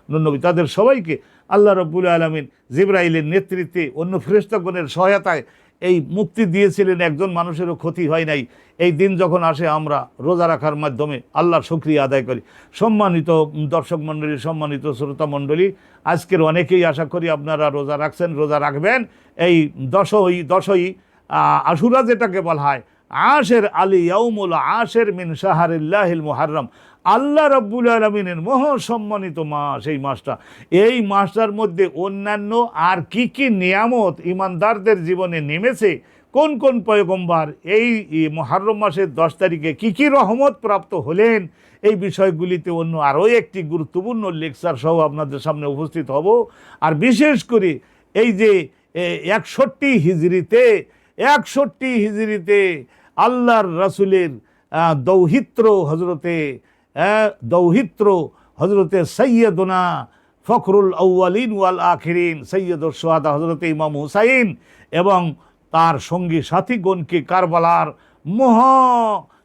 নূন নবী, তাদের সবাইকে আল্লাহ রাব্বুল আলামিন জিবরাইলের নেতৃত্বে অন্য ফেরেশতাগণের সহায়তায় এই মুক্তি দিয়েছিলেন। একজন মানুষেরও ক্ষতি হয় নাই। এই দিন যখন আসে আমরা রোজা রাখার মাধ্যমে আল্লাহর শুকরিয়া আদায় করি। সম্মানিত দর্শক মণ্ডলী, সম্মানিত শ্রোতা মণ্ডলী, আজকের অনেকেই আশা করি আপনারা রোজা রাখছেন, রোজা রাখবেন। এই দশই আশুরা যেটাকে বলা হয় আশের আলী ইয়াউমুল আশের মিন শাহরিল্লাহিল মুহররম, আল্লাহ রাব্বুল আলামিনের মহাসম্মানিত মাস এই মাসটা। এই মাসটার মধ্যে অন্যান্য আর কি কি নিয়ামত ইমানদারদের জীবনে নেমেছে, কোন কোন পয়গম্বর এই মুহররম মাসের 10 তারিখে কি কি রহমত প্রাপ্ত হলেন, এই বিষয়গুলিতে অন্য আরও একটি গুরুত্বপূর্ণ লেকচার সহ আপনাদের সামনে উপস্থিত হব। আর বিশেষ করে এই যে 61 হিজরিতে আল্লাহর রাসূলের দৌহিত্র হজরতে সৈয়দনা ফখরুল আউয়ালিন ওয়াল আখিরিন সৈয়দুল শুহাদা হজরতে ইমাম হুসাইন এবং তার সঙ্গী সাথীগণকে কারবালার মহা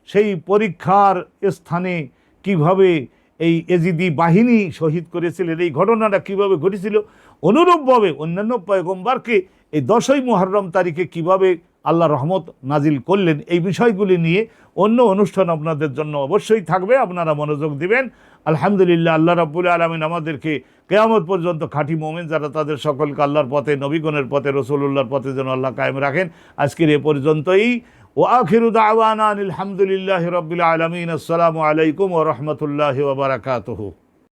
সেই পরীক্ষার স্থানে কিভাবে এই এজিদি বাহিনী শহীদ করেছিলেন, এই ঘটনাটা কিভাবে ঘটেছিল, অনুরূপভাবে অন্যান্য পয়গম্বরকে এই 10ই মুহররম তারিখে কিভাবে আল্লাহ রহমত নাজিল করলেন, এই বিষয়গুলি নিয়ে অন্য অনুষ্ঠান আপনাদের জন্য অবশ্যই থাকবে, আপনারা মনোযোগ দিবেন। আলহামদুলিল্লাহ, আল্লাহ রাব্বুল আলামিন আমাদেরকে কিয়ামত পর্যন্ত খাঁটি মুমিন যারা তাদের সকলকে আল্লাহর পথে, নবীগণের পথে, রাসূলুল্লাহর পথে যেন আল্লাহ কায়েম রাখেন। আজকের এ পর্যন্তই। ওয়া আখিরু দাওয়ানা আলহামদুলিল্লাহি রাব্বিল আলামিন। আসসালামু আলাইকুম ওয়া রাহমাতুল্লাহি ওয়া বারাকাতুহু।